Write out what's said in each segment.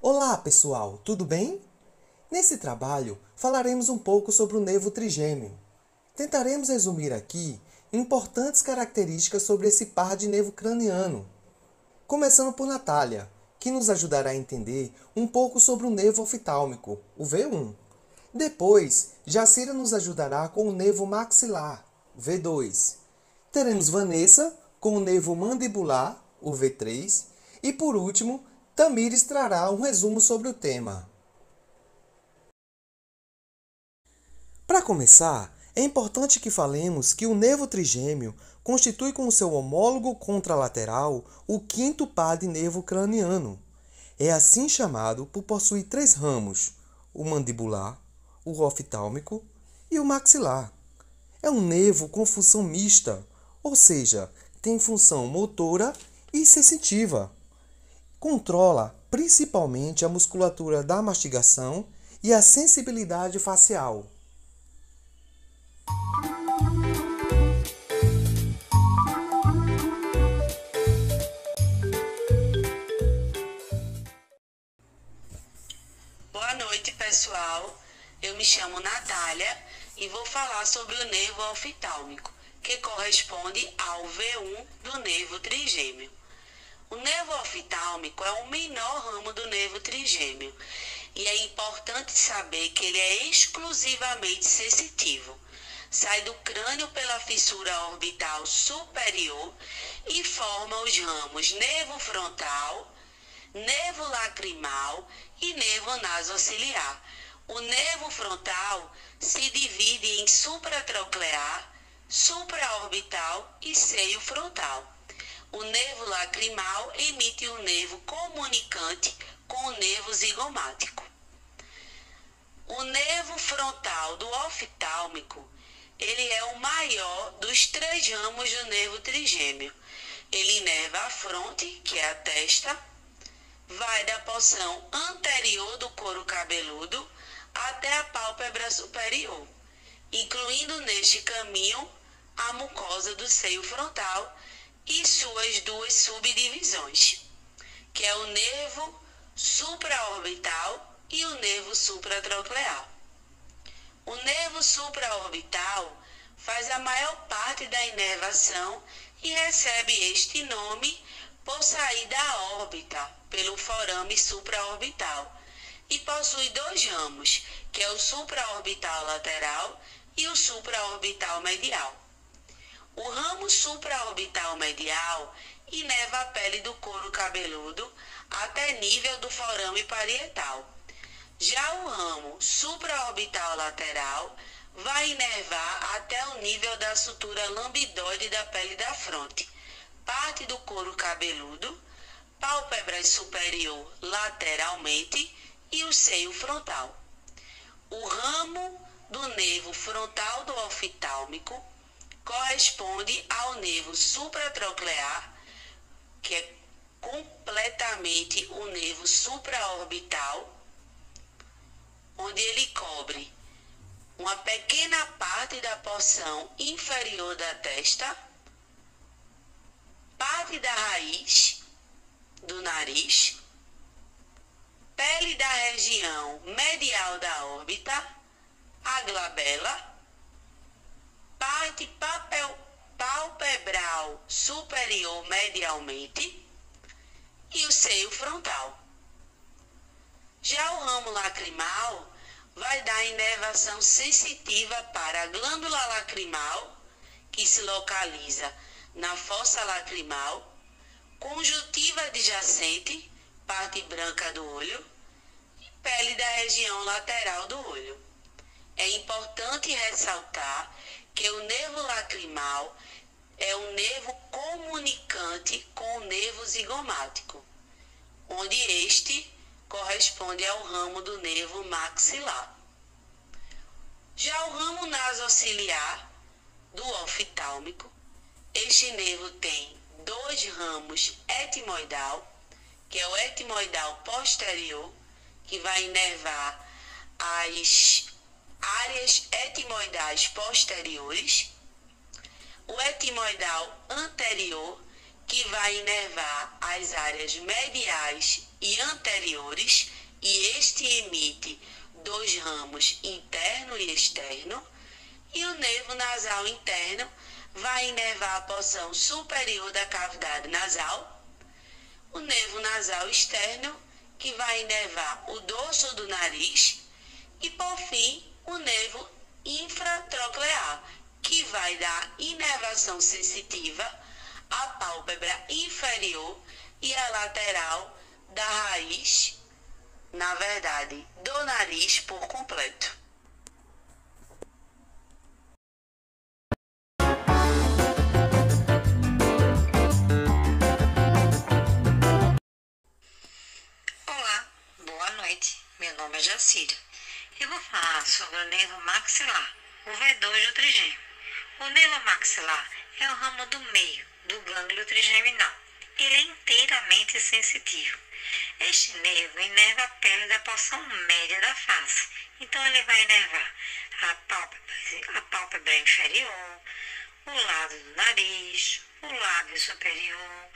Olá, pessoal, tudo bem? Nesse trabalho, falaremos um pouco sobre o nervo trigêmeo. Tentaremos resumir aqui importantes características sobre esse par de nervo craniano. Começando por Natália, que nos ajudará a entender um pouco sobre o nervo oftálmico, o V1. Depois, Jacira nos ajudará com o nervo maxilar, V2. Teremos Vanessa com o nervo mandibular, o V3. E por último, Tamires trará um resumo sobre o tema. Para começar, é importante que falemos que o nervo trigêmeo constitui com o seu homólogo contralateral o quinto par de nervo craniano. É assim chamado por possuir três ramos, o mandibular, o oftálmico e o maxilar. É um nervo com função mista, ou seja, tem função motora e sensitiva. Controla principalmente a musculatura da mastigação e a sensibilidade facial. Boa noite, pessoal. Eu me chamo Natália e vou falar sobre o nervo oftálmico, que corresponde ao V1 do nervo trigêmeo. O nervo oftálmico é o menor ramo do nervo trigêmeo e é importante saber que ele é exclusivamente sensitivo. Sai do crânio pela fissura orbital superior e forma os ramos nervo frontal, nervo lacrimal e nervo nasociliar. O nervo frontal se divide em supratroclear, supraorbital e seio frontal. O nervo lacrimal emite o nervo comunicante com o nervo zigomático. O nervo frontal do oftálmico, ele é o maior dos três ramos do nervo trigêmeo. Ele inerva a fronte, que é a testa, vai da porção anterior do couro cabeludo até a pálpebra superior, incluindo neste caminho a mucosa do seio frontal e suas duas subdivisões, que é o nervo supraorbital e o nervo supratroclear. O nervo supraorbital faz a maior parte da inervação e recebe este nome por sair da órbita pelo forame supraorbital e possui dois ramos, que é o supraorbital lateral e o supraorbital medial. O ramo supraorbital medial inerva a pele do couro cabeludo até nível do forame parietal. Já o ramo supraorbital lateral vai inervar até o nível da sutura lambidoide da pele da fronte, parte do couro cabeludo, pálpebra superior lateralmente e o seio frontal. O ramo do nervo frontal do oftálmico corresponde ao nervo supratroclear, que é completamente o nervo supraorbital, onde ele cobre uma pequena parte da porção inferior da testa, parte da raiz do nariz, pele da região medial da órbita, a glabela, parte palpebral superior medialmente e o seio frontal. Já o ramo lacrimal vai dar inervação sensitiva para a glândula lacrimal, que se localiza na fossa lacrimal, conjuntiva adjacente, parte branca do olho, e pele da região lateral do olho. É importante ressaltar que o nervo lacrimal é um nervo comunicante com o nervo zigomático, onde este corresponde ao ramo do nervo maxilar. Já o ramo nasociliar do oftálmico, este nervo tem dois ramos etimoidal, que é o etimoidal posterior, que vai inervar as áreas etimoidais posteriores, o etimoidal anterior, que vai inervar as áreas mediais e anteriores, e este emite dois ramos interno e externo, e o nervo nasal interno vai inervar a porção superior da cavidade nasal, o nervo nasal externo, que vai inervar o dorso do nariz, e por fim, o nervo infratroclear, que vai dar inervação sensitiva à pálpebra inferior e à lateral da raiz, na verdade, do nariz por completo. Olá, boa noite. Meu nome é Jacira. Eu vou falar sobre o nervo maxilar, o V2 do trigêmeo. O nervo maxilar é o ramo do meio do gânglio trigeminal. Ele é inteiramente sensitivo. Este nervo inerva a pele da porção média da face. Então, ele vai inervar a pálpebra inferior, o lado do nariz, o lábio superior,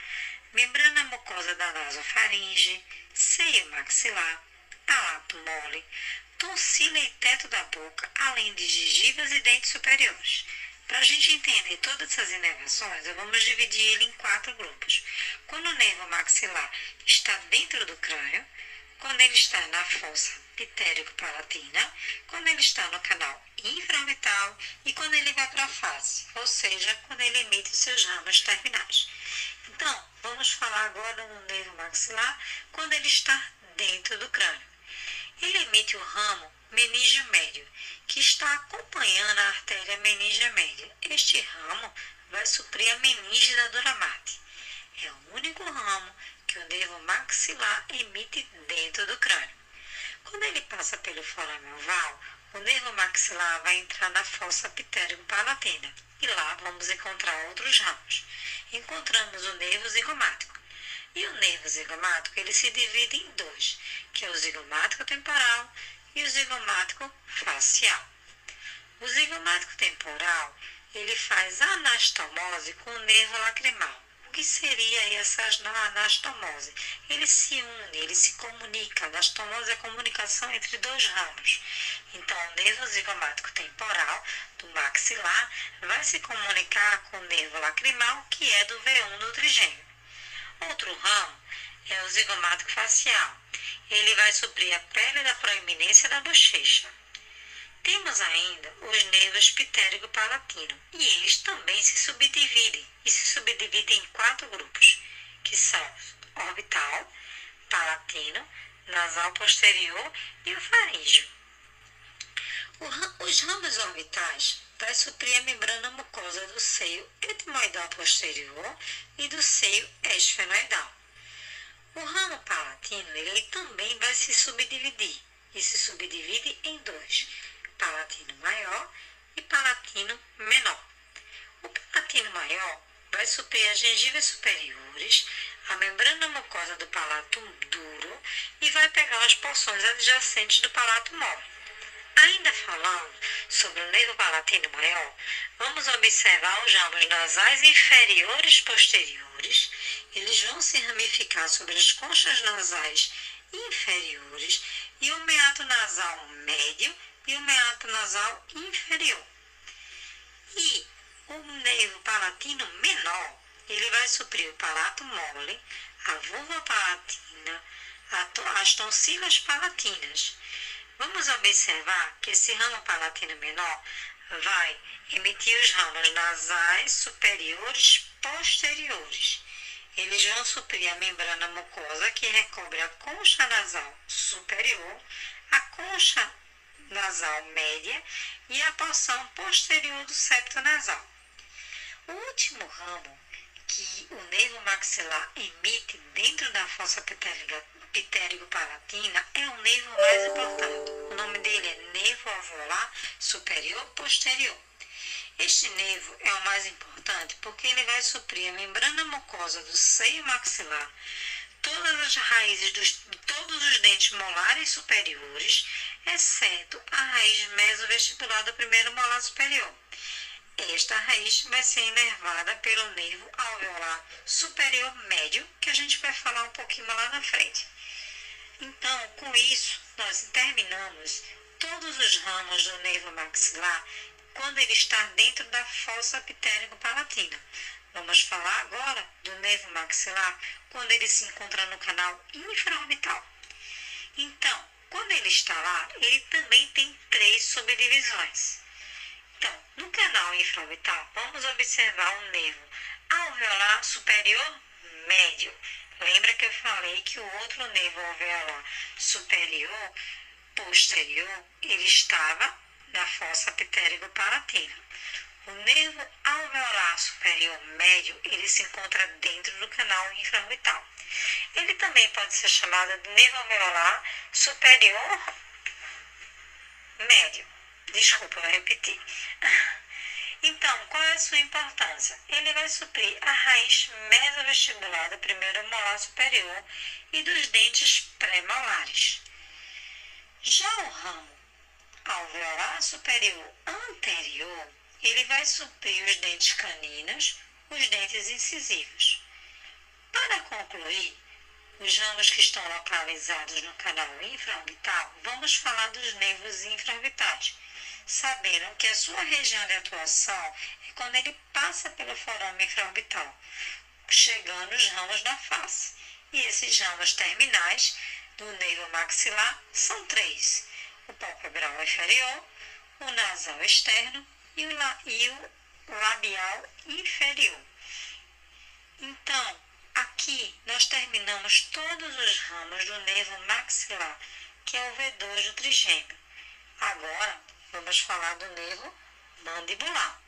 membrana mucosa da nasofaringe, seio maxilar, palato mole, tonsila e teto da boca, além de gengivas e dentes superiores. Para a gente entender todas essas inervações, vamos dividir ele em 4 grupos. Quando o nervo maxilar está dentro do crânio, quando ele está na fossa pitérico-palatina, quando ele está no canal infraorbital e quando ele vai para a face, ou seja, quando ele emite seus ramos terminais. Então, vamos falar agora no nervo maxilar quando ele está dentro do crânio. Ele emite o ramo meníngeo médio, que está acompanhando a artéria meníngea média. Este ramo vai suprir a meninge da dura mate. É o único ramo que o nervo maxilar emite dentro do crânio. Quando ele passa pelo forame oval, o nervo maxilar vai entrar na fossa pitérico-palatina e lá vamos encontrar outros ramos. Encontramos o nervo zigomático. E o nervo zigomático ele se divide em 2, que é o zigomático temporal e o zigomático facial. O zigomático temporal ele faz anastomose com o nervo lacrimal. O que seria essa anastomose? Ele se une, ele se comunica. A anastomose é a comunicação entre 2 ramos. Então, o nervo zigomático temporal do maxilar vai se comunicar com o nervo lacrimal, que é do V1 do trigêmeo. Outro ramo é o zigomático facial. Ele vai suprir a pele da proeminência da bochecha. Temos ainda os nervos pitérico-palatino, e eles também se subdividem, em 4 grupos, que são orbital, palatino, nasal posterior e o faríngeo. Os ramos orbitais vai suprir a membrana mucosa do seio etimoidal posterior e do seio esfenoidal. O ramo palatino ele também vai se subdividir, e se subdivide em 2, palatino maior e palatino menor. O palatino maior vai suprir as gengivas superiores, a membrana mucosa do palato duro e vai pegar as porções adjacentes do palato mole. Ainda falando sobre o nervo palatino maior, vamos observar os ramos nasais inferiores posteriores. Eles vão se ramificar sobre as conchas nasais inferiores e o meato nasal médio e o meato nasal inferior. E o nervo palatino menor, ele vai suprir o palato mole, a vulva palatina, as tonsilas palatinas. Vamos observar que esse ramo palatino menor vai emitir os ramos nasais superiores posteriores. Eles vão suprir a membrana mucosa que recobre a concha nasal superior, a concha nasal média e a porção posterior do septo nasal. O último ramo que o nervo maxilar emite dentro da fossa pitérico-palatina é o nervo mais importante. O nome dele é nervo alveolar superior posterior. Este nervo é o mais importante porque ele vai suprir a membrana mucosa do seio maxilar, todas as raízes de todos os dentes molares superiores, exceto a raiz mesovestibular do primeiro molar superior. Esta raiz vai ser inervada pelo nervo alveolar superior médio, que a gente vai falar um pouquinho lá na frente. Então, com isso, nós terminamos todos os ramos do nervo maxilar quando ele está dentro da fossa ptérigo-palatina. Vamos falar agora do nervo maxilar quando ele se encontra no canal infraorbital. Então, quando ele está lá, ele também tem 3 subdivisões. Então, no canal infraorbital, vamos observar o nervo alveolar superior médio. Lembra que eu falei que o outro nervo alveolar superior posterior, ele estava na fossa ptérigo-palatina. O nervo alveolar superior médio, ele se encontra dentro do canal infraorbital. Ele também pode ser chamado de nervo alveolar superior médio. Desculpa, eu repeti. Então, qual é a sua importância? Ele vai suprir a raiz mesovestibular do primeiro molar superior e dos dentes pré-molares. Já o ramo alveolar superior anterior, ele vai suprir os dentes caninos, os dentes incisivos. Para concluir, os ramos que estão localizados no canal infraorbital, vamos falar dos nervos infraorbitais, sabendo que a sua região de atuação é quando ele passa pelo forame infraorbital, chegando os ramos da face. E esses ramos terminais do nervo maxilar são 3: o palpebral inferior, o nasal externo e o labial inferior. Então, aqui nós terminamos todos os ramos do nervo maxilar, que é o V2 do trigêmeo. Agora, vamos falar do nervo mandibular.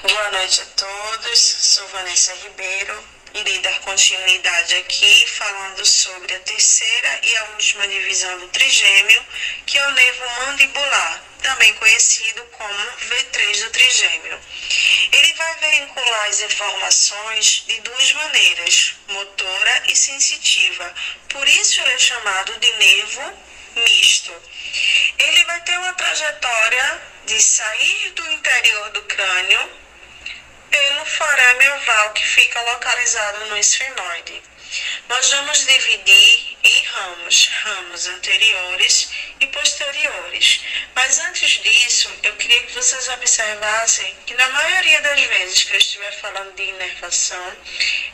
Boa noite a todos, sou Vanessa Ribeiro, irei dar continuidade aqui falando sobre a terceira e a última divisão do trigêmeo, que é o nervo mandibular, também conhecido como V3 do trigêmeo. Ele vai vincular as informações de 2 maneiras, motora e sensitiva, por isso ele é chamado de nervo misto. Ele vai ter uma trajetória de sair do interior do crânio pelo forame oval que fica localizado no esfenoide. Nós vamos dividir em ramos anteriores e posteriores. Mas antes disso, eu queria que vocês observassem que na maioria das vezes que eu estiver falando de inervação,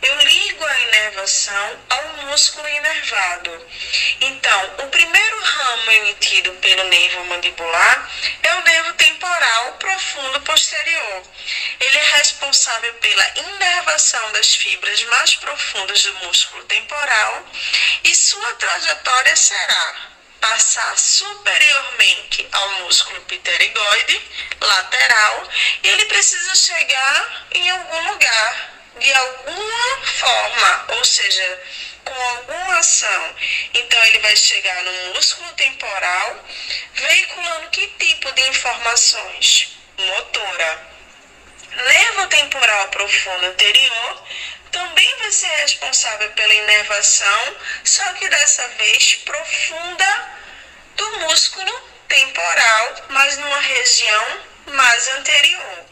eu ligo a inervação ao músculo inervado. Então, o primeiro ramo emitido pelo nervo mandibular é o nervo temporal profundo posterior. Ele é responsável pela inervação das fibras mais profundas do músculo temporal e sua trajetória será passar superiormente ao músculo pterigoide lateral e ele precisa chegar em algum lugar, de alguma forma, ou seja, com alguma ação. Então, ele vai chegar no músculo temporal, veiculando que tipo de informações? Motora. Nervo temporal profundo anterior também vai ser responsável pela inervação, só que dessa vez profunda do músculo temporal, mas numa região mais anterior.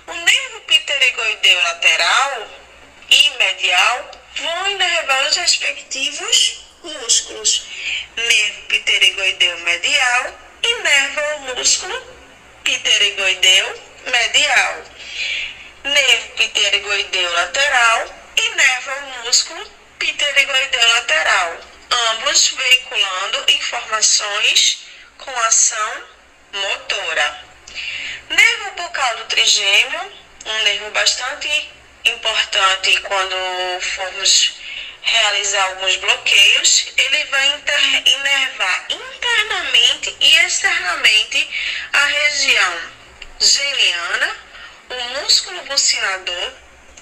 O nervo pterigoideu lateral e medial vão inervar os respectivos músculos. Nervo pterigoideu medial inerva o músculo pterigoideu medial. Nervo pterigoideu lateral inerva o músculo pterigoideu lateral, ambos veiculando informações com ação motora. Nervo bucal do trigêmeo, um nervo bastante importante quando formos realizar alguns bloqueios, ele vai inervar internamente e externamente a região geniana, o músculo bucinador,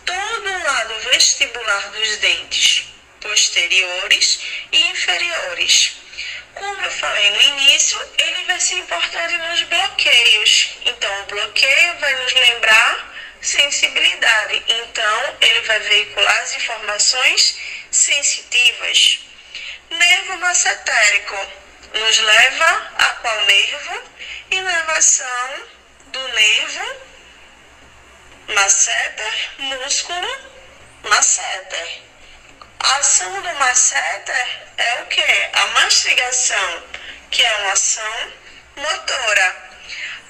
todo o lado vestibular dos dentes posteriores e inferiores. Como eu falei no início, ele vai ser importante nos bloqueios. Então, o bloqueio vai nos lembrar sensibilidade. Então, ele vai veicular as informações sensitivas. Nervo massetérico nos leva a qual nervo? Inervação do nervo masseter, músculo masseter. A ação do masseter é o que? A mastigação, que é uma ação motora.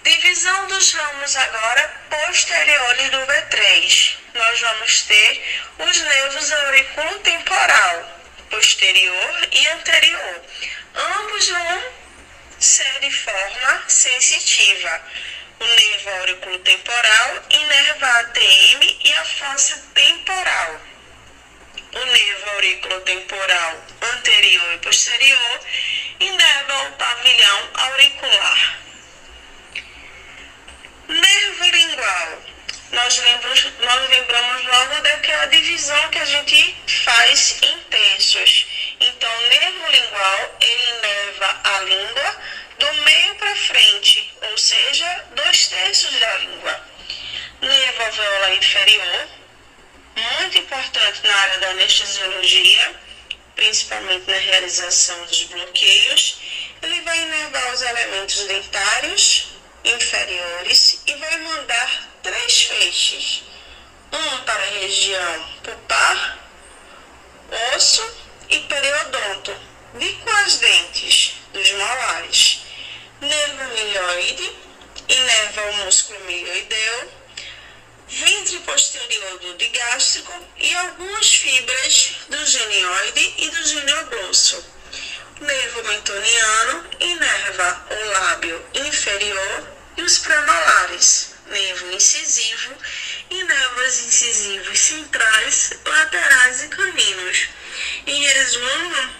Divisão dos ramos agora posteriores do V3. Nós vamos ter os nervos auriculotemporal, posterior e anterior. Ambos vão ser de forma sensitiva. O nervo auriculotemporal inerva a ATM e a fossa temporal. O nervo auriculotemporal anterior e posterior inerva o pavilhão auricular. Nervo lingual. Nós lembramos logo daquela divisão que a gente faz em terços. Então, o nervo lingual, ele inerva a língua do meio para frente, ou seja, 2/3 da língua. Nervo alveolar inferior, muito importante na área da anestesiologia, principalmente na realização dos bloqueios. Ele vai inervar os elementos dentários inferiores e vai mandar 3 feixes. Um para a região pulpar, osso e periodonto. De quais dentes? Dos molares. Nervo milioide inerva o músculo milioideu, ventre posterior do digástrico e algumas fibras do genioide e do genioglosso. Nervo mentoniano inerva o lábio inferior e os premolares. Nervo incisivo inerva os incisivos centrais, laterais e caninos. Em resumo,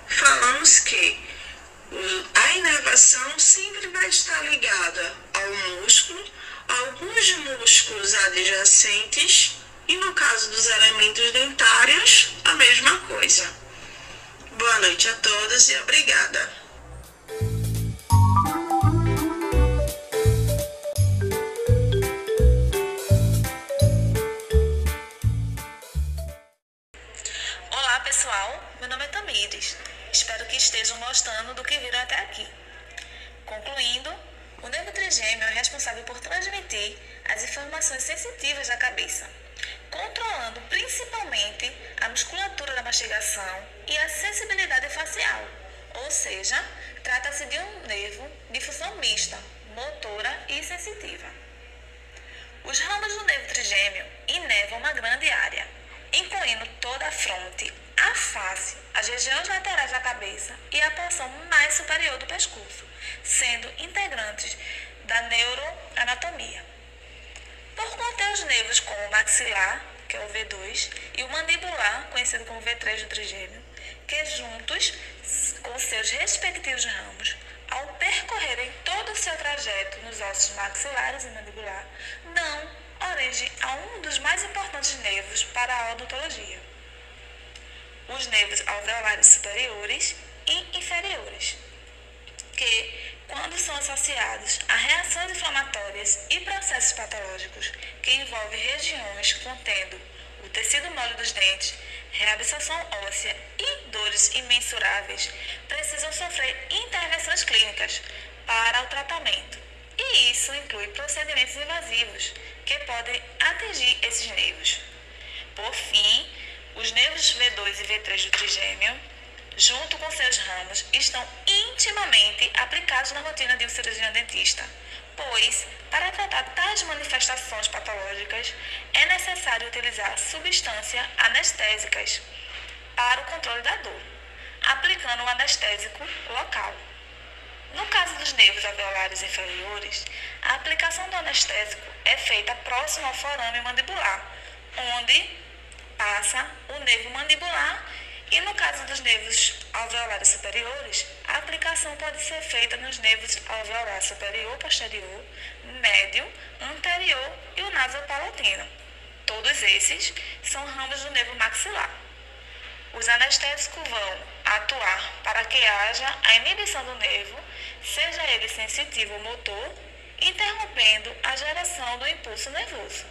falamos que a inervação sempre vai estar ligada ao músculo, a alguns músculos adjacentes e, no caso dos elementos dentários, a mesma coisa. Boa noite a todos e obrigada. Olá pessoal, meu nome é Tamires. Espero que estejam gostando do que viram até aqui. Concluindo, o nervo trigêmeo é responsável por transmitir as informações sensitivas da cabeça, controlando principalmente a musculatura da mastigação e a sensibilidade facial, ou seja, trata-se de um nervo de função mista, motora e sensitiva. Os ramos do nervo trigêmeo inervam uma grande área, incluindo toda a fronte, a face, as regiões laterais da cabeça e a porção mais superior do pescoço, sendo integrantes da neuroanatomia. Por conter os nervos como o maxilar, que é o V2, e o mandibular, conhecido como V3 do trigêmeo, que juntos, com seus respectivos ramos, ao percorrerem todo o seu trajeto nos ossos maxilares e mandibular, dão origem a um dos mais importantes nervos para a odontologia: os nervos alveolares superiores e inferiores, que, quando são associados a reações inflamatórias e processos patológicos que envolvem regiões contendo o tecido mole dos dentes, reabsorção óssea e dores imensuráveis, precisam sofrer intervenções clínicas para o tratamento. E isso inclui procedimentos invasivos que podem atingir esses nervos. Por fim, os nervos V2 e V3 do trigêmeo, junto com seus ramos, estão intimamente aplicados na rotina de um cirurgião dentista, pois, para tratar tais manifestações patológicas, é necessário utilizar substâncias anestésicas para o controle da dor, aplicando um anestésico local. No caso dos nervos alveolares inferiores, a aplicação do anestésico é feita próximo ao forame mandibular, onde passa o nervo mandibular, e no caso dos nervos alveolares superiores, a aplicação pode ser feita nos nervos alveolar superior, posterior, médio, anterior e o nasopalatino. Todos esses são ramos do nervo maxilar. Os anestésicos vão atuar para que haja a inibição do nervo, seja ele sensitivo ou motor, interrompendo a geração do impulso nervoso.